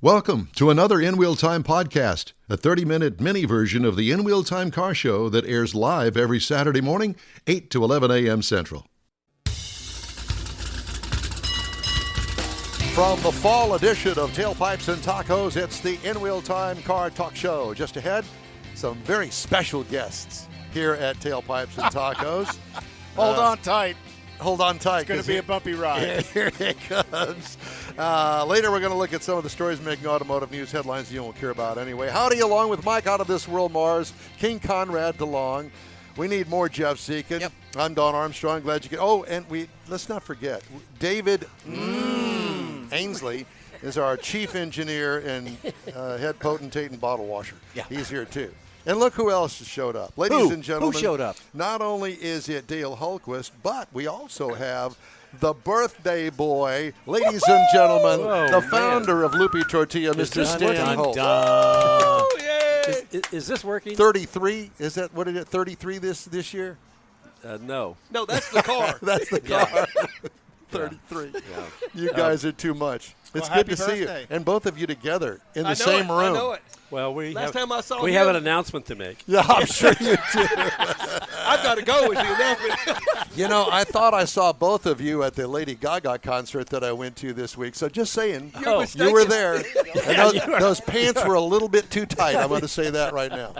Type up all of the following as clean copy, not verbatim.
Welcome to another In Wheel Time podcast, a 30-minute mini version of the In Wheel Time car show that airs live every Saturday morning, 8 to 11 a.m. Central. From the fall edition of Tailpipes and Tacos, it's the In Wheel Time car talk show. Just ahead, some very special guests here at Tailpipes and Tacos. Hold on tight. Hold on tight. It's going to be a bumpy ride. Here it comes. Later, we're going to look at some of the stories making automotive news headlines you won't care about anyway. Howdy, along with Mike out of this world, Mars, King Conrad DeLong. We need more Jeff Zekin. Yep. I'm Don Armstrong. Glad you could. Oh, and let's not forget, David Ainsley is our chief engineer and head potentate and bottle washer. Yeah. He's here, too. And look who else has showed up. Ladies and gentlemen. Who showed up? Not only is it Dale Hulquest, but we also have the birthday boy, ladies and gentlemen, the founder of Lupe Tortilla, Mr. Stan Holt. Oh, yay! Is this working? 33? Is that what it is? 33 this year? No. No, that's the car. That's the car. 33. Yeah. You guys are too much. It's good to see you. And both of you together in the same room. I know it. Well, we have an announcement to make. Yeah, I'm sure you do. I've got to go with the announcement. You know, I thought I saw both of you at the Lady Gaga concert that I went to this week. So just saying, you were there. And those pants were a little bit too tight. I'm going to say that right now.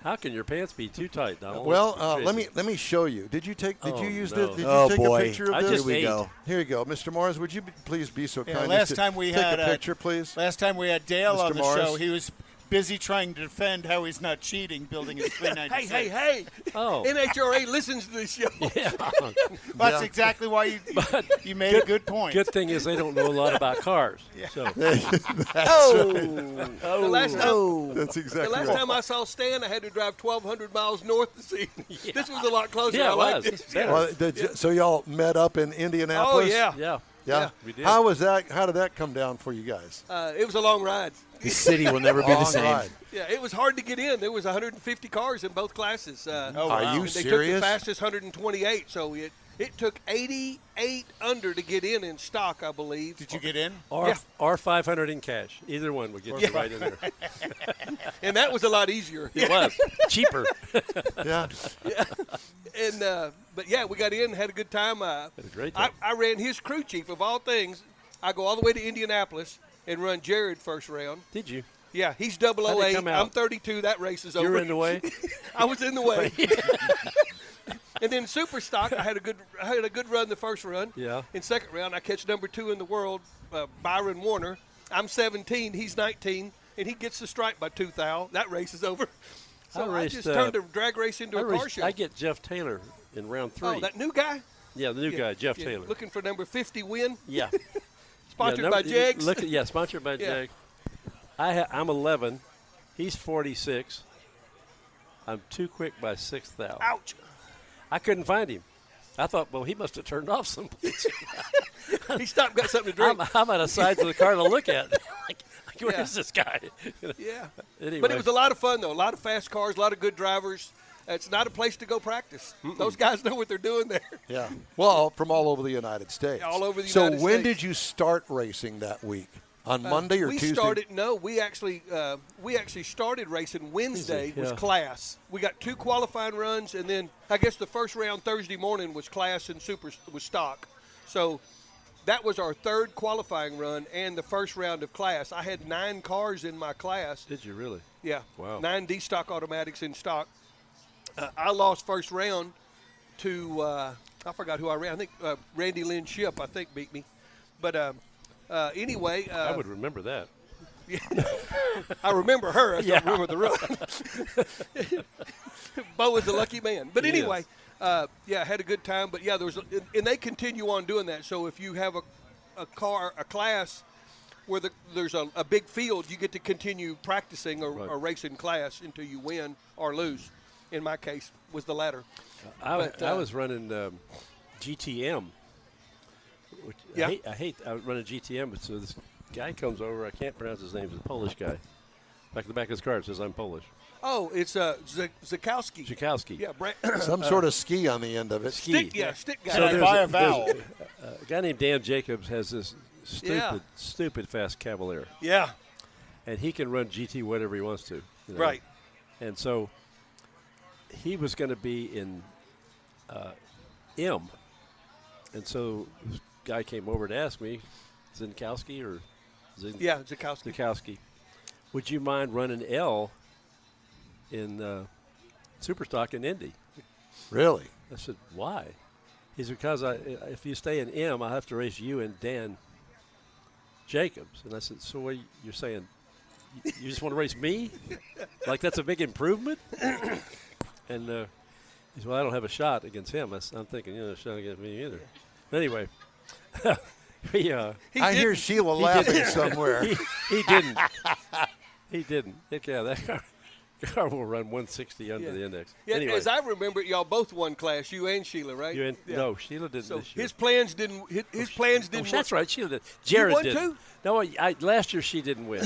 How can your pants be too tight, Donald? Well, let me show you. Did you use this? Did you take a picture of this? Here we go. Here you go, Mr. Mars. Would you please be so kind? Last time we had a picture, please. Last time we had Dale Mr. on the Mars. show, he was busy trying to defend how he's not cheating, building his 396. Hey! Oh. NHRA listens to this show. Yeah. That's exactly why you made a good point. Good thing is they don't know a lot about cars. Yeah. So. That's exactly The last time I saw Stan, I had to drive 1,200 miles north to see him. Yeah. This was a lot closer. Yeah, I liked it was. Well, so y'all met up in Indianapolis? Oh, Yeah. Yeah, we did. How was that? How did that come down for you guys? It was a long ride. The city will never be the same. Ride. Yeah, it was hard to get in. There was 150 cars in both classes. Are you They took serious? the fastest 128, so it took 88 under to get in stock, I believe. Did you get in? Or 500 in cash. Either one would get you right in there. And that was a lot easier. It was. Cheaper. Yeah. And but yeah, we got in, had a good time. Had a great time. I ran his crew chief of all things. I go all the way to Indianapolis and run Jared first round. Did you? Yeah, he's 008. I'm 32. That race is over. You were in the way. I was in the way. And then super stock, I had a good run the first run. Yeah. In second round, I catch number 2 in the world, Byron Warner. I'm 17. He's 19, and he gets the stripe by 2 thou. That race is over. So I just turned a drag race into a car show. I get Jeff Taylor in round 3. Oh, that new guy? Yeah, the new guy, Jeff Taylor. Looking for number 50 win? Yeah. Sponsored by Jags? Sponsored by Jag. I'm 11. He's 46. I'm too quick by 6 thou. Ouch. I couldn't find him. I thought, well, he must have turned off someplace. He stopped, got something to drink. I'm at a side of the car to look at. Where's this guy? Yeah. Anyway. But it was a lot of fun, though. A lot of fast cars, a lot of good drivers. It's not a place to go practice. Those guys know what they're doing there. Yeah. Well, from all over the United States. All over the United States. So when did you start racing that week? On Monday or Tuesday? We actually started racing Wednesday was class. We got 2 qualifying runs, and then I guess the first round Thursday morning was class and super was stock. So that was our 3rd qualifying run and the first round of class. I had 9 cars in my class. Did you really? Yeah. Wow. 9 D-stock automatics in stock. I lost first round to I forgot who I ran. I think Randy Lynn Shipp, I think, beat me. But anyway. I would remember that. Yeah. I remember her. I don't remember the run. Bo was a lucky man. But anyway, I had a good time. But, yeah, and they continue on doing that. So if you have a class where there's a big field, you get to continue practicing or racing class until you win or lose. In my case, was the latter. I was running GTM. Which I was running GTM, but so this guy comes over. I can't pronounce his name. He's a Polish guy. Back in the back of his car, it says I'm Polish. Oh, it's Zakowski. Zakowski. Yeah, some sort of ski on the end of it. Stick guy. So by a vowel. A guy named Dan Jacobs has this stupid fast Cavalier. Yeah. and he can run GT whatever he wants to. You know? Right. And so he was going to be in M. And so this guy came over to ask me, Zinkowski or Yeah, Zukowski. Zukowski, would you mind running L in Superstock in Indy? Really? I said, why? He said, because if you stay in M, I'll have to race you and Dan Jacobs. And I said, so what you're saying, you just want to race me? Like that's a big improvement? And he said, well, I don't have a shot against him. I'm thinking, a shot against me either. But anyway, I hear Sheila laughing somewhere. He didn't. He didn't. Yeah, that car will run 160 under the index. Yeah, anyway. as I remember it, y'all both won class, you and Sheila, right? No, Sheila didn't So this year. his plans didn't. His plans didn't. That's right. Sheila did. Jared won did. too? No, last year she didn't win.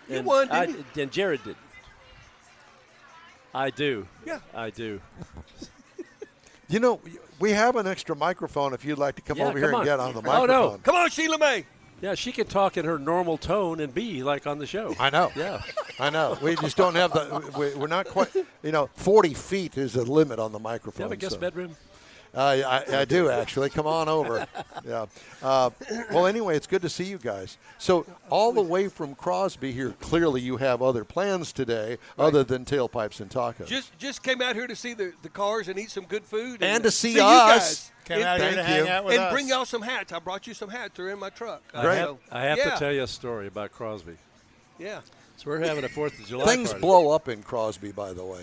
You won, didn't you? And Jared didn't. I do. Yeah. I do. We have an extra microphone if you'd like to come over here come and on. get on the Oh, microphone. no. Come on, Sheila May. Yeah, she can talk in her normal tone and be like on the show. I know. Yeah. I know. We just don't have we're not quite, 40 feet is the limit on the Do microphone. you have a guest bedroom? I do, actually. Come on over. Yeah. Well, anyway, it's good to see you guys. So all the way from Crosby here, clearly you have other plans today other than Tailpipes and Tacos. Just came out here to see the cars and eat some good food. And to see you us. guys. Came out here to Thank hang you. out with And us. bring y'all some hats. I brought you some hats. They're in my truck. Great. I have Yeah. to tell you a story about Crosby. Yeah. So we're having a 4th of July Things party. blow up in Crosby, by the way.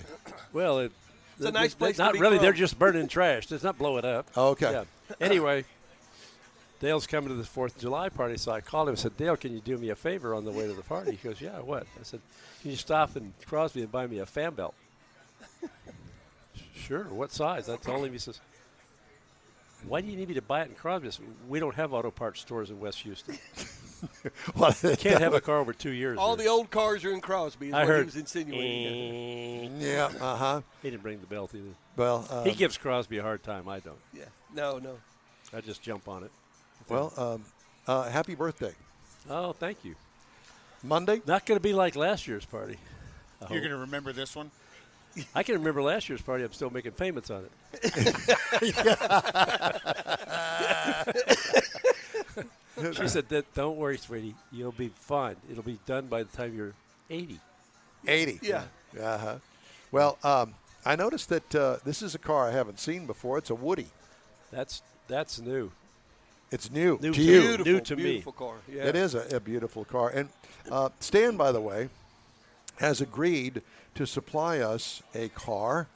Well, It's a nice place to Not be really. from. They're just burning trash. It's not blowing up. Oh, okay. Yeah. Anyway, Dale's coming to the 4th of July party, so I called him and said, Dale, can you do me a favor on the way to the party? He goes, yeah, what? I said, can you stop in Crosby and buy me a fan belt? Sure. What size? I told him. He says, why do you need me to buy it in Crosby? I said, we don't have auto parts stores in West Houston. Well, Can't have a car over 2 years. All there. the old cars are in Crosby. Is I what heard. he was insinuating. Yeah, uh-huh. He didn't bring the belt either. Well, He gives Crosby a hard time. I don't. Yeah. No. I just jump on it. well, happy birthday. Oh, thank you. Monday? Not going to be like last year's party. You're going to remember this one? I can remember last year's party. I'm still making payments on it. She said, don't worry, sweetie. You'll be fine. It'll be done by the time you're 80. 80. Yeah. Uh-huh. Well, I noticed that this is a car I haven't seen before. It's a Woody. That's new. It's new, New to to you. you. New to me. Beautiful car. Yeah. It is a beautiful car. And Stan, by the way, has agreed to supply us a car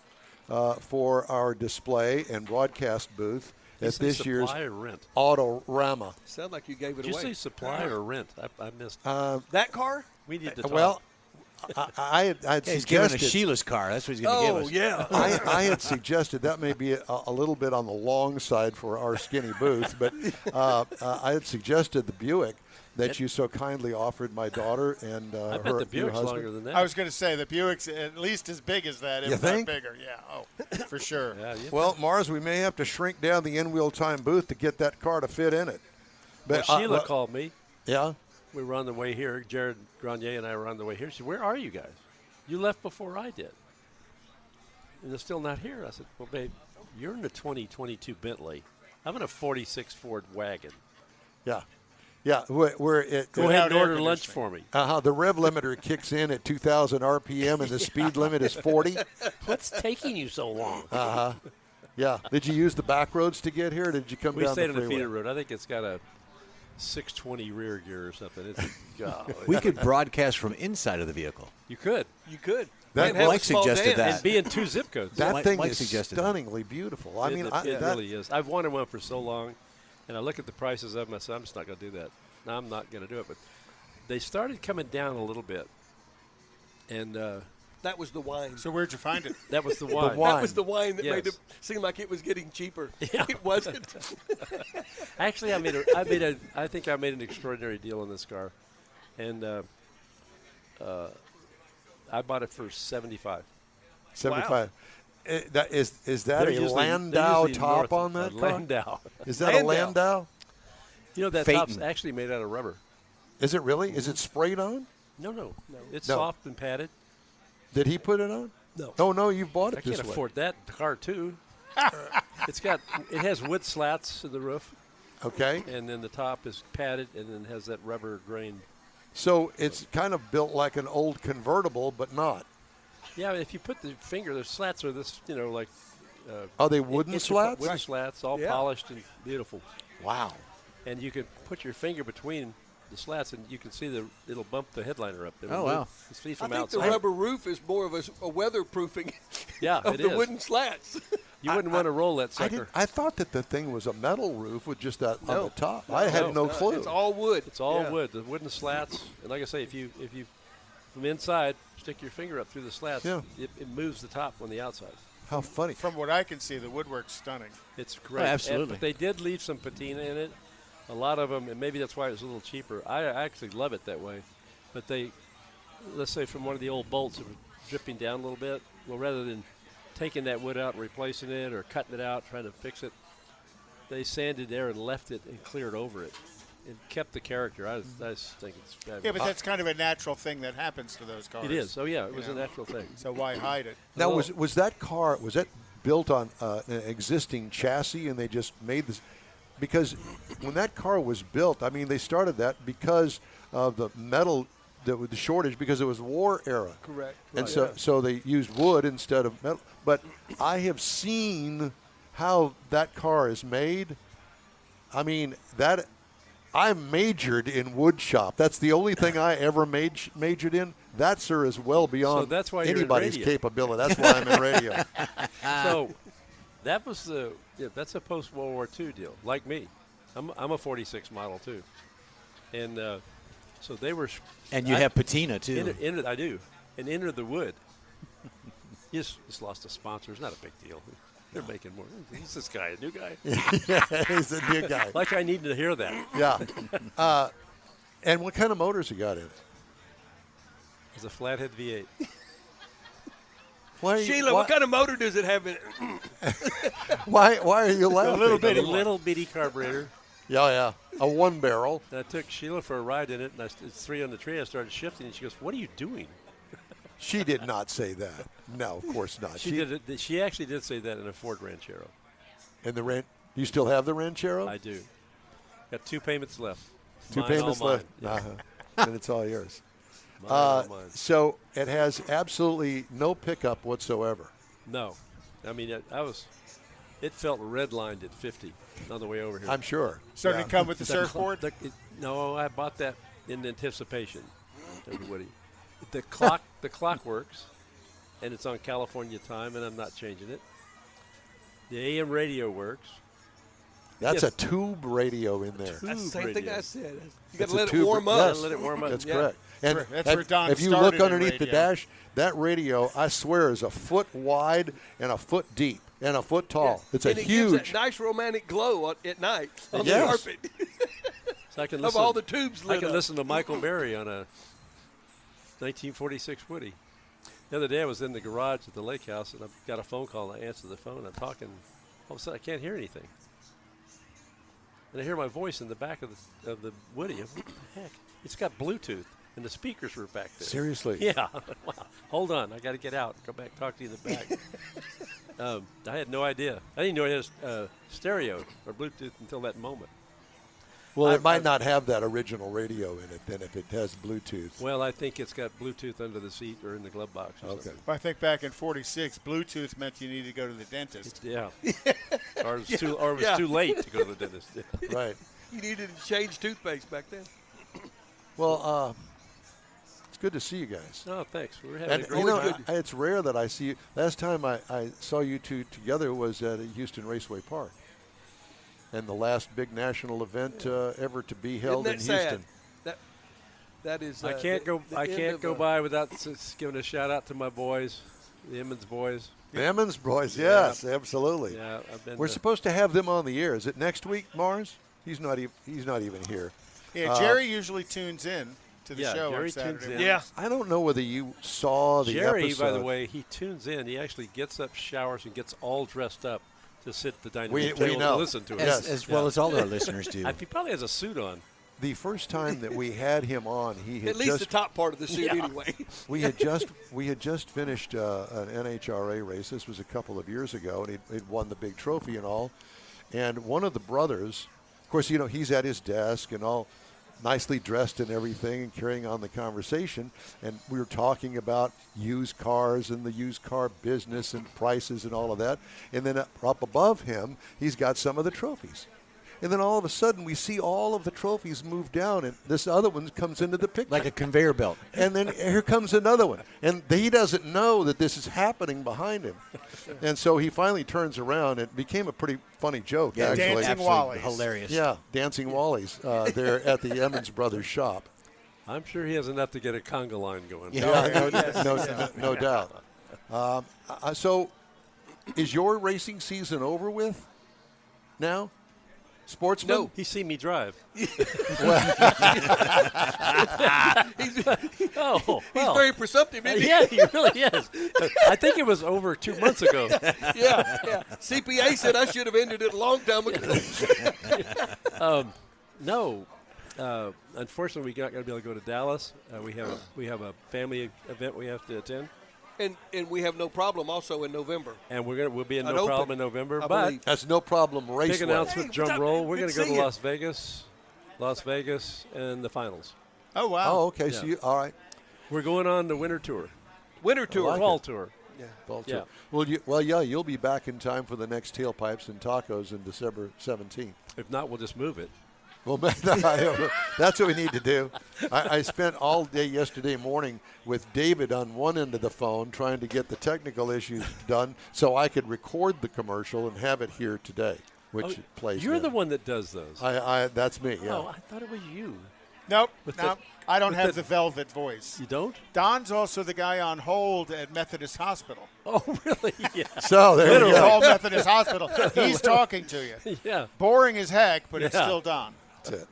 for our display and broadcast booth at this year's supply or rent. Autorama. Sound like you gave it Did you away. say supply or rent? I missed. That car? We need to talk. Well, I had He's giving us suggested. Sheila's car. That's what he's going to give Oh, us. yeah. I had suggested that may be a little bit on the long side for our skinny booth, but I had suggested the Buick that you so kindly offered my daughter and I bet her the Buick's husband. longer than that. I was going to say the Buick's at least as big as that, You if think? not bigger. Yeah, for sure. Yeah, you- Well, Mars, we may have to shrink down the in-wheel time booth to get that car to fit in it. well, But Sheila called me. Yeah. We were on the way here. Jared Grenier and I were on the way here. She said, where are you guys? You left before I did. And they're still not here. I said, well, babe, you're in a 2022 Bentley. I'm in a 46 Ford wagon. Yeah. Yeah. Where it, Go ahead and air order lunch conditioning. for me. the rev limiter kicks in at 2,000 RPM and the speed limit is 40. What's taking you so long? Yeah. Did you use the back roads to get here? Or did you come We down stayed the on the freeway? feeder road. I think it's got a 620 rear gear or something. It's golly. We could broadcast from inside of the vehicle. You could. You could. That- And have a Mike small suggested dance. that. And be in 2 zip codes. That Mike- thing Mike is suggested that. stunningly beautiful. I mean, it that, really is. I've wanted one for so long, and I look at the prices of them. I said, I'm just not going to do that. No, I'm not going to do it. But they started coming down a little bit, and That was the wine. So where'd you find it? that was the wine. wine. That was the wine that made Yes. it seem like it was getting cheaper. Yeah. It wasn't. Actually, I think I made an extraordinary deal on this car, and I bought it for $75. 75. Is that They're a usually- Landau they're usually top north on of that car? Landau. Is that a Landau. Landau? You know that Phaeton. top's actually made out of rubber. Is it really? Is it sprayed on? No. It's No. soft and padded. Did he put it on? No. Oh, no, you've bought it I this can't way. afford that car too. It has wood slats in the roof, Okay. and then the top is padded, and then has that rubber grain. So it's kind of built like an old convertible, but not. Yeah, if you put the finger, the slats are this, like. Are they wooden slats? Wooden slats, all Yeah. polished and beautiful. Wow. And you can put your finger between the slats, and you can see it'll bump the headliner up. Oh, wow. It's see I from think outside. the rubber roof is more of a weatherproofing Yeah, of it the is. wooden slats. You wouldn't want to roll that I, sucker. I thought that the thing was a metal roof with just that on No. the top. I had no clue. It's all wood. It's all Yeah. wood, the wooden slats. And like I say, if you from inside stick your finger up through the slats, Yeah. it moves the top on the outside. How funny. From what I can see, the woodwork's stunning. It's great. absolutely. But they did leave some patina in it. A lot of them, and maybe that's why it was a little cheaper. I actually love it that way. But let's say from one of the old bolts, it was dripping down a little bit. Well, rather than taking that wood out and replacing it or cutting it out, trying to fix it, they sanded there and left it and cleared over it. It kept the character. I just think it's fabulous. Yeah, but that's kind of a natural thing that happens to those cars. It is. Oh, yeah, it was You a know. natural thing. So why hide it? Now, Hello. was that car, was that built on an existing chassis and they just made this? Because when that car was built, I mean, they started that because of the metal, the shortage, because it was war era. Correct. And Right. so they used wood instead of metal. But I have seen how that car is made. I mean, I majored in wood shop. That's the only thing I ever majored in. That, sir, is well beyond that's why you're in anybody's radio. capability. That's why I'm in radio. So that was that's a post World War II deal. Like me, I'm a 46 model too, and so they were. And you have patina, too. I do, and enter the wood. Just lost a sponsor. It's not a big deal. They're making more. Who's this guy? A new guy? Yeah, he's a new guy. Like I need to hear that. Yeah. And what kind of motors you got in it? It's a flathead V8. Why are you, Sheila, what kind of motor does it have in it? why are you laughing? A little bitty carburetor. Yeah. A one barrel. And I took Sheila for a ride in it, and it's 3 on the tree. I started shifting, and she goes, "What are you doing?" She did not say that. No, of course not. She did it. She actually did say that in a Ford Ranchero. And do you still have the Ranchero? I do. Got 2 payments left. Two Mine, payments all mine. left. Yeah. Uh-huh. And it's all yours. Mine, all mine. So it has absolutely no pickup whatsoever. No, I mean it felt redlined at 50 on the way over here. I'm sure. So Yeah. did it come with the surfboard? No, I bought that in anticipation. Everybody, the clock works, and it's on California time, and I'm not changing it. The AM radio works. That's Yes. a tube radio in there. That's the same radio. thing I said. You got It's to a let it tube- warm up. yes. Let it warm up. That's Yeah. correct. And That's where Don if you look started in underneath the radio. dash, that radio, I swear, is a foot wide and a foot deep and a foot tall. It's and a it gives huge. that nice romantic glow at night on Yes. the carpet. So I can Of listen. all the tubes I lit can up. listen to Michael Berry on a 1946 Woody. The other day I was in the garage at the lake house, and I got a phone call, and I answered the phone. I'm talking. All of a sudden, I can't hear anything. And I hear my voice in the back of the Woody. What the heck? It's got Bluetooth, and the speakers were back there. Seriously? Yeah. Wow. Hold on. I got to get out and come back and talk to you in the back. I had no idea. I didn't know it had stereo or Bluetooth until that moment. Well, it might not have that original radio in it then if it has Bluetooth. Well, I think it's got Bluetooth under the seat or in the glove box or Okay. something. Well, I think back in '46, Bluetooth meant you needed to go to the dentist. Yeah. Or it was too late to go to the dentist. Yeah. Right. You needed to change toothpaste back then. Well, it's good to see you guys. Oh, thanks. We're having And a great you know, time. it's rare that I see you. Last time I saw you two together was at Houston Raceway Park. And the last big national event ever to be held in Isn't that Houston. sad? That is. I can't go. the I end can't of go by without giving a shout out to my boys, the Emmons boys. The Emmons boys, yes, absolutely. Yeah, I've been. We're supposed to have them on the air. Is it next week, Mars? He's not even here. Yeah, Jerry usually tunes in to the Yeah, show Jerry on Saturday. tunes in. mornings. Yeah. I don't know whether you saw the Jerry, episode. by the way, he tunes in. He actually gets up, showers, and gets all dressed up to sit at the dining We room table know. to listen to it. Yes. As well as all our listeners do. He probably has a suit on. the first time that we had him on, he had At least the top part of the suit, anyway. we had just finished an NHRA race. This was a couple of years ago, and he'd won the big trophy and all. And one of the brothers, of course, he's at his desk and all nicely dressed and everything and carrying on the conversation. And we were talking about used cars and the used car business and prices and all of that. And then up above him, he's got some of the trophies. And then all of a sudden, we see all of the trophies move down, and this other one comes into the picture. Like a conveyor belt. And then here comes another one. And he doesn't know that this is happening behind him. And so he finally turns around. It became a pretty funny joke, actually. Dancing Wallies. Hilarious. Yeah, Dancing Wallies there at the Emmons Brothers shop. I'm sure he has enough to get a conga line going. Yeah, no doubt. So is your racing season over with now? Sportsman? No, he's seen me drive. He's very presumptive, isn't he? Yeah, he really is. I think it was over 2 months ago. Yeah. CPA said I should have ended it a long time ago. No. Unfortunately, we got to be able to go to Dallas. We have a family event we have to attend. And we have no problem also in November. And we'll be in no problem in November. But that's no problem race. Big announcement, drum roll. We're going to go to Las Vegas, and the finals. Oh, wow. Oh, okay. Yeah. So all right. We're going on the winter tour. Fall tour. Yeah. Fall Yeah. tour. You'll be back in time for the next Tailpipes and Tacos in December 17th. If not, we'll just move it. Well, that's what we need to do. I spent all day yesterday morning with David on one end of the phone trying to get the technical issues done so I could record the commercial and have it here today, which plays. You're in. the one that does those. That's me, yeah. Oh, I thought it was you. Nope. With I don't have the velvet voice. You don't? Don's also the guy on hold at Methodist Hospital. Oh, really? Yeah. So there you go. All Methodist Hospital. He's talking to you. Yeah. Boring as heck, but it's still Don. That's it.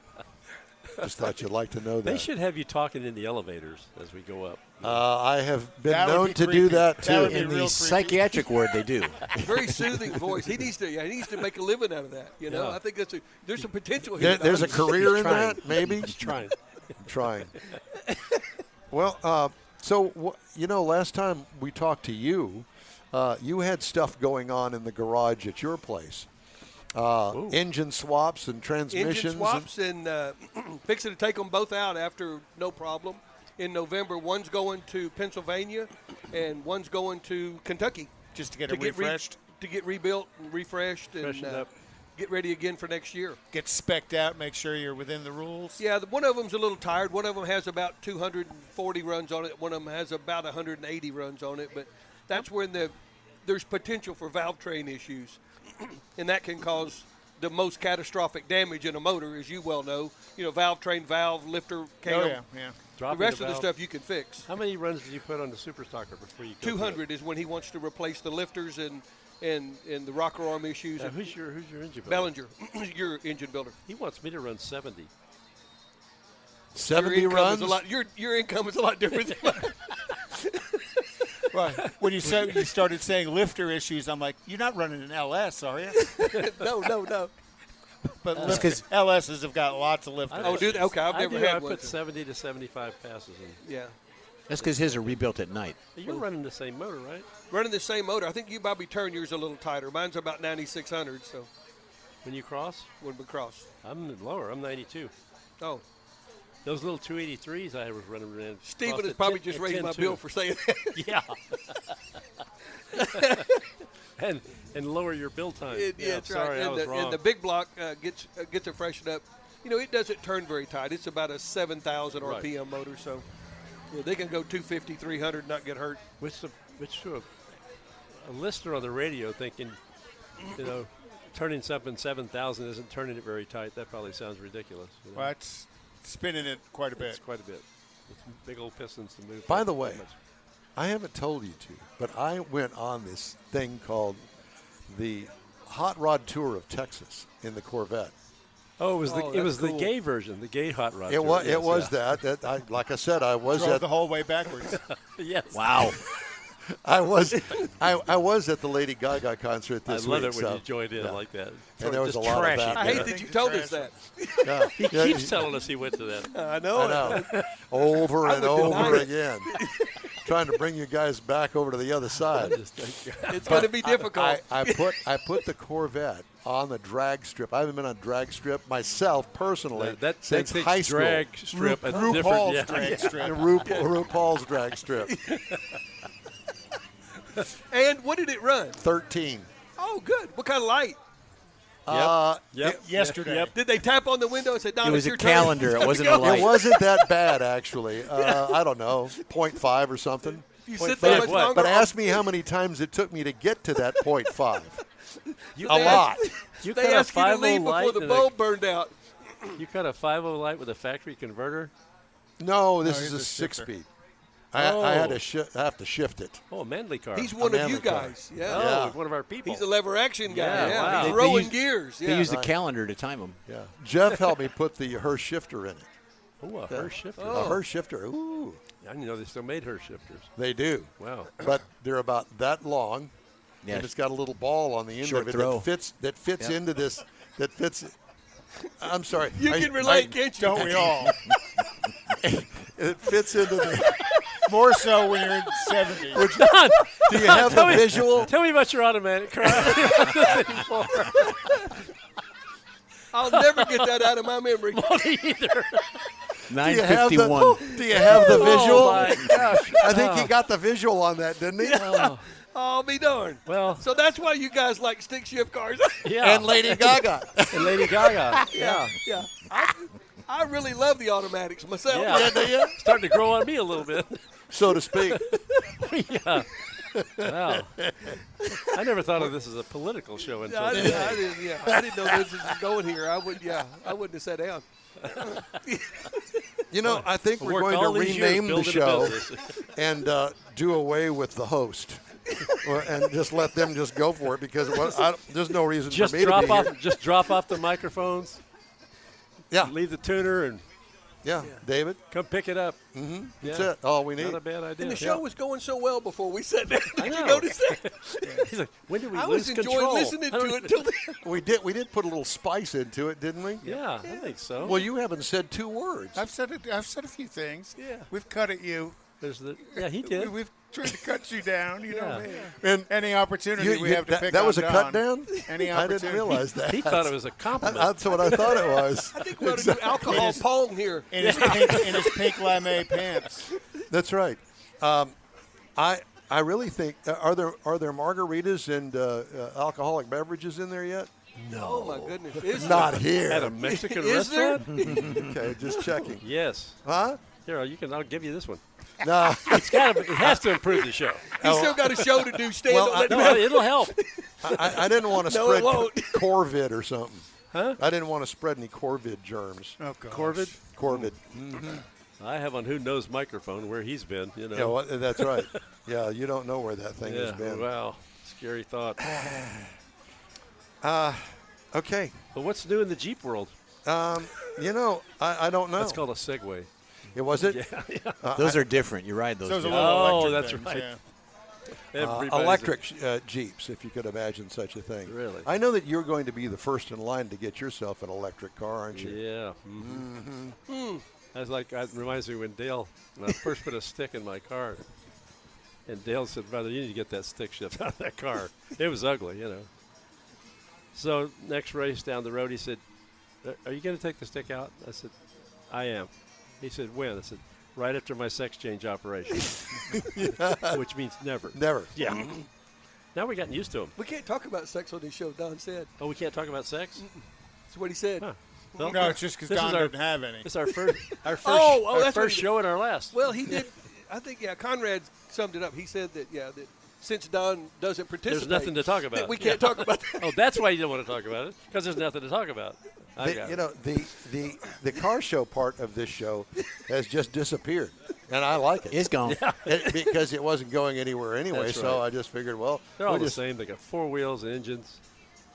Just thought you'd like to know that. They should have you talking in the elevators as we go up. I have been That would known be to creepy. do that, That too. would be In real the creepy. psychiatric ward, they do. Very soothing voice. He needs to make a living out of that. Yeah. I think there's some potential here. There's a career in that, maybe? He's trying. I'm trying. Well, last time we talked to you, you had stuff going on in the garage at your place. Engine swaps and transmissions. Engine swaps and fixing to take them both out after no problem. In November, one's going to Pennsylvania and one's going to Kentucky. Just to get it refreshed? To get rebuilt and refreshed and Freshened up. get ready again for next year. Get specced out, make sure you're within the rules. Yeah, one of them's a little tired. One of them has about 240 runs on it. One of them has about 180 runs on it. But that's when there's potential for valve train issues. And that can cause the most catastrophic damage in a motor, as you well know. Valve train, valve, lifter, cam. Oh, yeah. The rest of the stuff you can fix. How many runs did you put on the Super Stocker before you? 200 is when he wants to replace the lifters and the rocker arm issues. Who's your engine builder? Bellinger, your engine builder. He wants me to run 70. 70 runs? Your income is a lot different than mine. Right. When you started saying lifter issues, I'm like, you're not running an LS, are you? No. But LSs have got lots of lifters. Oh, dude. Okay, I've never had I one. put 70 to 75 passes in. Yeah. That's because his are rebuilt at night. You're running the same motor, right? Running the same motor. I think you probably turn yours a little tighter. Mine's about 9,600, so When you cross? when we cross. I'm lower. I'm 92. Oh. Those little 283s I was running around. Stephen has probably just raised my bill for saying that. Yeah. and lower your build time. That's sorry, right. I was wrong. And the big block gets it freshened up. It doesn't turn very tight. It's about a 7,000 Right. RPM motor, so they can go 250, 300, not get hurt. Which to a listener on the radio thinking, turning something 7,000 isn't turning it very tight. That probably sounds ridiculous. Well, it's spinning it quite a bit. It's quite a bit. It's big old pistons to move. By the way, I haven't told you to, but I went on this thing called the Hot Rod Tour of Texas in the Corvette. Oh, it was cool. the gay version, the gay hot rod. It was that. Like I said, I was Drove at the whole way backwards. Yes. Wow. I was at the Lady Gaga concert this week. I love it when so, you joined in like that. And there was Just a lot of trashy. that. I hate that you told us that. Yeah. He keeps telling us he went to that. I know. I know. Over and would deny over it. again. Trying to bring you guys back over to the other side. It's going to be difficult. I put the Corvette on the drag strip. I haven't been on drag strip myself personally since takes high school. drag strip a different RuPaul's drag strip. RuPaul's drag strip. And what did it run? 13. Oh, good. What kind of light? Yep. Yesterday. Yep. Did they tap on the window and say, Don, It was it's a your turn? calendar. It wasn't a It light. wasn't that bad, actually. I don't know, 0.5 or something. You sit there much longer. But ask me how many times it took me to get to that 0.5. They A lot. You They cut a asked you to 5.0 leave before light the and bulb burned out. You cut a 5.0 light with a factory converter? No, this he's is a a shifter. 6-speed. I had to have to shift it. Oh, a Manly car. He's one of manly you car. guys. Yeah. oh, Yeah. he's one of our people. He's a lever action guy. Yeah, Yeah. wow. He's They rolling use- gears. They Yeah. use the calendar to time them. Yeah. Jeff helped me put her shifter in it. Oh, a Hurst shifter. A her shifter. Ooh. I didn't know they still made Hurst shifters. They do. Wow. But they're about that long, Yeah. and it's got a little ball on the end Short of it throw. that fits into this. That fits. I'm sorry. You can relate, can't you? Don't we all? It fits into the. More so when you're in the 70s. Don, Do you have the visual? tell me about your automatic car. I'll never get that out of my memory. Either. 951. Do you have the visual? Oh, my gosh. I think he got the visual on that, didn't he? I'll be darned. Well, So that's why you guys like stick shift cars. yeah. And Lady Gaga. And Lady Gaga. Yeah. Yeah. I really love the automatics myself. Yeah. Starting to grow on me a little bit. So to speak. Yeah. Wow. I never thought of this as a political show until I today. didn't know this was going here. I wouldn't have sat down. You know, I think we're Worked going to all these years rename the building a show business. and do away with the host. And just let them just go for it because there's no reason Just for me drop to be off. here. Just drop off the microphones. Yeah, Leave the tuner and yeah, David, come pick it up. that's it. All we need. Not a bad idea. And the show was going so well before we sat down. Did you know. notice that? He's like, when did we I lose was enjoying control? listening to it till then. We did put a little spice into it, didn't we? Yeah, I think so. Well, you haven't said 2 words. I've said a few things. Yeah. We've cut at you. He did. We've tried to cut you down. You know, Yeah. And any opportunity we have to pick that on was a Don. cut down. Any I opportunity. didn't realize that. He thought it was a compliment. That's what I thought it was. I think we ought to do alcohol pong here. In his pink lame pants. That's right. I really think are there margaritas and alcoholic beverages in there yet? Oh my goodness! Is Not At here. a Mexican Is there? restaurant? Okay, just checking. Yes. Huh? Here, I'll give you this one. No. It has to improve the show. He's still got a show to do. Stan, Well, don't let him No, have it'll help. I didn't want to No, it spread won't. Corvid or something. Huh? I didn't want to spread any Corvid germs. Oh, gosh. Corvid? Corvid. I have on Who Knows microphone where he's been, you know. Yeah, well, that's right. Yeah, you don't know where that thing has been. Wow. Scary thought. Okay. But what's new in the Jeep world? You know, I don't know. That's called a Segway. It was it? Yeah. Those are different. You ride those. Those are different. little Oh, electric that's things, right. yeah. Everybody's Electric Jeeps, if you could imagine such a thing. Really? I know that you're going to be the first in line to get yourself an electric car, aren't you? Yeah. I was like, it reminds me when I first put a stick in my car, and Dale said, "Brother, you need to get that stick shift out of that car." It was ugly, you know. So next race down the road, he said, "Are you going to take the stick out?" I said, "I am." He said, "When?" I said, "Right after my sex change operation," which means never. Never. Yeah. Now we've gotten used to them. We can't talk about sex on this show. Don said. Oh, we can't talk about sex? That's what he said. Huh. Well, No, it's just because this is Don our- doesn't have any. It's our first, our Oh, that's what first he- show and our last. Well, he did. I think Conrad summed it up. He said that that since Don doesn't participate, There's nothing to talk about. that we can't talk about that. Oh, that's why you don't want to talk about it, because there's nothing to talk about. You know, the car show part of this show has just disappeared, and I like it. It's gone. Because it wasn't going anywhere anyway. That's So right. I just figured, well, They're all we'll the just, same. They got 4 wheels and engines.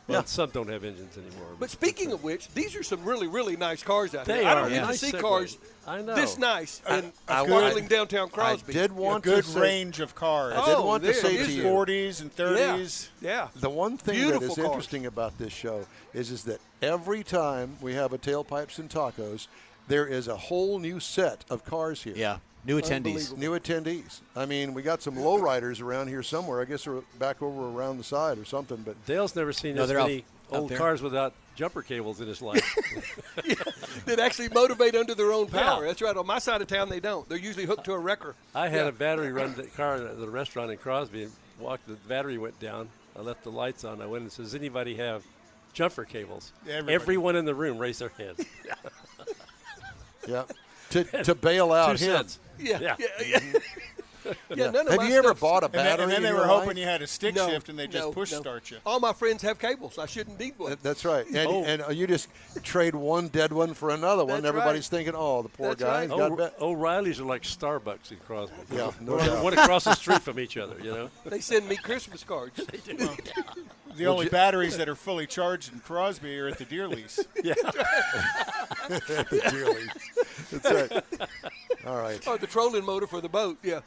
Well, some don't have engines anymore. But speaking of which, these are some really, really nice cars out They here. I are. don't get to Nice see Segway. cars I know. this nice in I Sterling, downtown I Crosby. did A want good to say, range of cars. I did want to there say it to is. you, 40s and 30s. Yeah. the one thing Beautiful that is cars. interesting about this show is that every time we have a Tailpipes and Tacos, there is a whole new set of cars here. Yeah. New attendees. New attendees. I mean, we got some lowriders around here somewhere. I guess they're back over around the side or something. But Dale's never seen No, as they're many out old there. cars without jumper cables in his life. That actually motivate under their own power. Yeah. That's right. On my side of town, they don't. They're usually hooked to a wrecker. I had a battery run car at the restaurant in Crosby and walked. The battery went down. I left the lights on. I went and said, "Does anybody have jumper cables?" Everybody. Everyone in the room raised their hand. yeah, to bail out 2 him. cents. Yeah. Yeah. None of Have my you ever stuff's- bought a And battery? then in they your were life? hoping you had a stick No, shift and they just no, push no. start you. All my friends have cables. I shouldn't need one. That's right. And you just trade one dead one for another one. That's Everybody's right. thinking, oh, the poor That's guy. right. He's got O'Reilly's are like Starbucks in Crosby. Yeah, no One doubt. one across the street from each other, you know. They send me Christmas cards. The only batteries that are fully charged in Crosby are at the deer lease. Dearly. That's right. All right. Oh, the trolling motor for the boat. Yeah.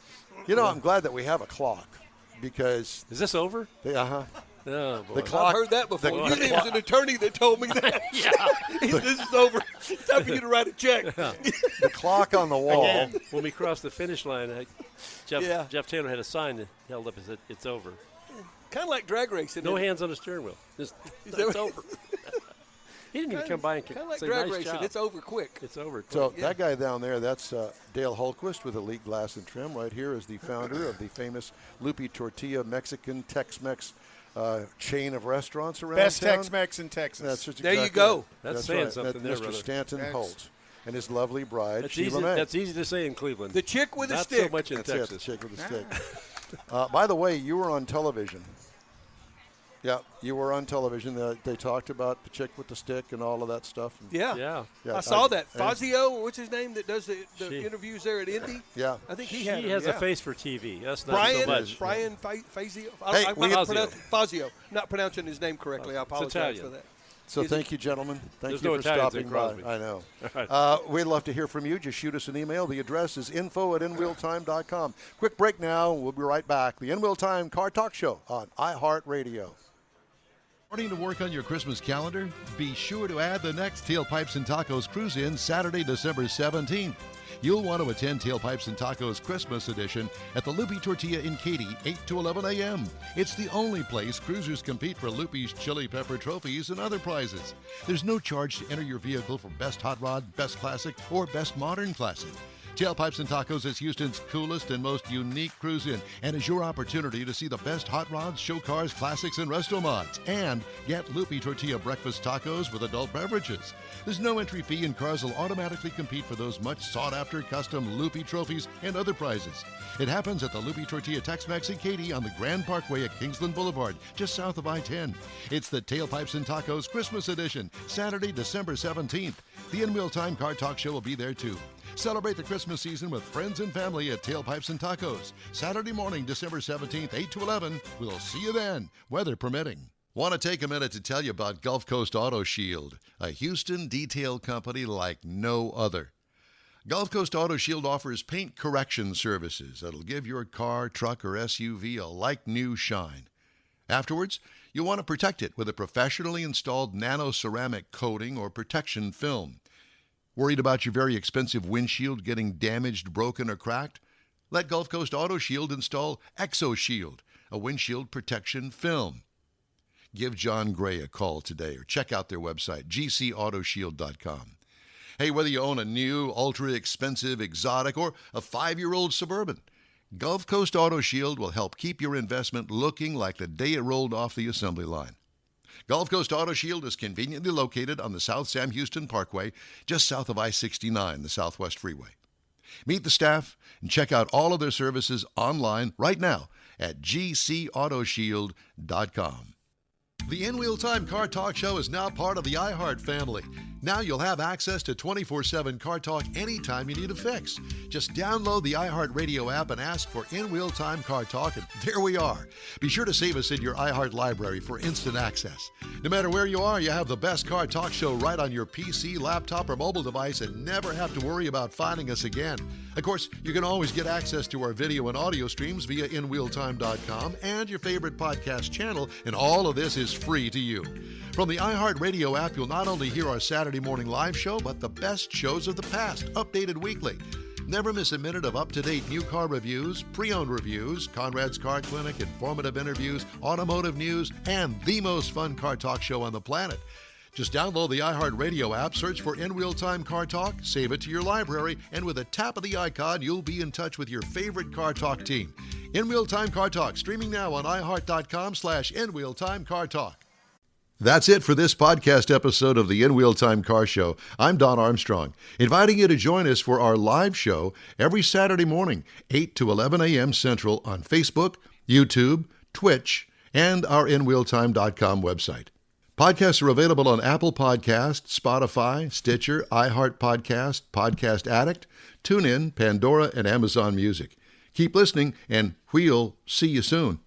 You know, I'm glad that we have a clock because Is this over? oh boy. the clock. I've heard that before. the Usually it clock- was an attorney that told me that. This is over. It's time for you to write a check. the clock on the wall. Again. When we crossed the finish line, Yeah. Jeff Taylor had a sign that held up and said, "It's over." Kind of like drag racing. No isn't it? hands on the steering wheel. Just, that it's what- over. He didn't even come by and Kind of like say, drag "Nice racing. job." It's over quick. It's over. So that guy down there, that's Dale Hulquest with Elite Glass and Trim. Right here is the founder of the famous Lupe Tortilla Mexican Tex-Mex chain of restaurants around Best town. Tex-Mex in Texas. That's just There you exactly go. right. That's saying right. something That's there, Mr. brother. Stanton That's- Holt and his lovely bride, That's Sheila easy. May. That's easy to say in Cleveland. The chick with a Not stick. so much in That's it, the Texas. chick with the stick. By the way, you were on television. Yeah, you were on television. They talked about the chick with the stick and all of that stuff. Yeah. Yeah. Yeah, I saw I- that. Fazio, what's his name that does the She- interviews there at Indy? Yeah. I think he She had has him, a yeah. face for TV. That's not Brian, so much. Brian Fazio. Hey, I'm we- not pronouncing Fazio. Not pronouncing his name correctly. I apologize Italian. for that. So Is thank you, gentlemen. Thank There's you no for Italians in stopping by. Crosby. I know. right. We'd love to hear from you. Just shoot us an email. The address is info@inwheeltime.com. Quick break now. We'll be right back. The In Wheel Time Car Talk Show on iHeart Radio. Starting to work on your Christmas calendar? Be sure to add the next Tailpipes and Tacos Cruise In Saturday, December 17th. You'll want to attend Tailpipes and Tacos Christmas Edition at the Lupe Tortilla in Katy, 8 to 11 a.m. It's the only place cruisers compete for Lupe's Chili Pepper trophies and other prizes. There's no charge to enter your vehicle for Best Hot Rod, Best Classic, or Best Modern Classic. Tailpipes and Tacos is Houston's coolest and most unique cruise in and is your opportunity to see the best hot rods, show cars, classics, and resto mods. And get Lupe Tortilla breakfast tacos with adult beverages. There's no entry fee and cars will automatically compete for those much sought-after custom Lupe trophies and other prizes. It happens at the Lupe Tortilla Tex-Mex in Katy on the Grand Parkway at Kingsland Boulevard, just south of I-10. It's the Tailpipes and Tacos Christmas Edition, Saturday, December 17th. The In Wheel Time Car Talk Show will be there too. Celebrate the Christmas season with friends and family at Tailpipes and Tacos. Saturday morning, December 17th, 8 to 11. We'll see you then, weather permitting. Want to take a minute to tell you about Gulf Coast Auto Shield, a Houston detail company like no other. Gulf Coast Auto Shield offers paint correction services that'll give your car, truck, or SUV a like-new shine. Afterwards, you'll want to protect it with a professionally installed nano-ceramic coating or protection film. Worried about your very expensive windshield getting damaged, broken, or cracked? Let Gulf Coast Auto Shield install ExoShield, a windshield protection film. Give John Gray a call today or check out their website, gcautoshield.com. Hey, whether you own a new, ultra-expensive, exotic, or a 5-year-old Suburban, Gulf Coast Auto Shield will help keep your investment looking like the day it rolled off the assembly line. Gulf Coast Auto Shield is conveniently located on the South Sam Houston Parkway, just south of I-69, the Southwest Freeway. Meet the staff and check out all of their services online right now at gcautoshield.com. The In Wheel Time Car Talk Show is now part of the iHeart family. Now you'll have access to 24/7 Car Talk anytime you need a fix. Just download the iHeart Radio app and ask for In-Wheel Time Car Talk, and there we are. Be sure to save us in your iHeart library for instant access. No matter where you are, you have the best Car Talk show right on your PC, laptop, or mobile device and never have to worry about finding us again. Of course, you can always get access to our video and audio streams via InWheelTime.com and your favorite podcast channel, and all of this is free to you. From the iHeart Radio app, you'll not only hear our Saturday morning live show, but the best shows of the past, updated weekly. Never miss a minute of up-to-date new car reviews, pre-owned reviews, Conrad's Car Clinic, informative interviews, automotive news, and the most fun car talk show on the planet. Just download the iHeart Radio app, search for In-Wheel Time Car Talk, save it to your library, and with a tap of the icon, you'll be in touch with your favorite Car Talk team. In-Wheel Time Car Talk, streaming now on iHeart.com/In-Wheel Time Car Talk. That's it for this podcast episode of the In-Wheel Time Car Show. I'm Don Armstrong, inviting you to join us for our live show every Saturday morning, 8 to 11 a.m. Central on Facebook, YouTube, Twitch, and our InWheelTime.com website. Podcasts are available on Apple Podcasts, Spotify, Stitcher, iHeart Podcast, Podcast Addict, TuneIn, Pandora, and Amazon Music. Keep listening, and we'll see you soon.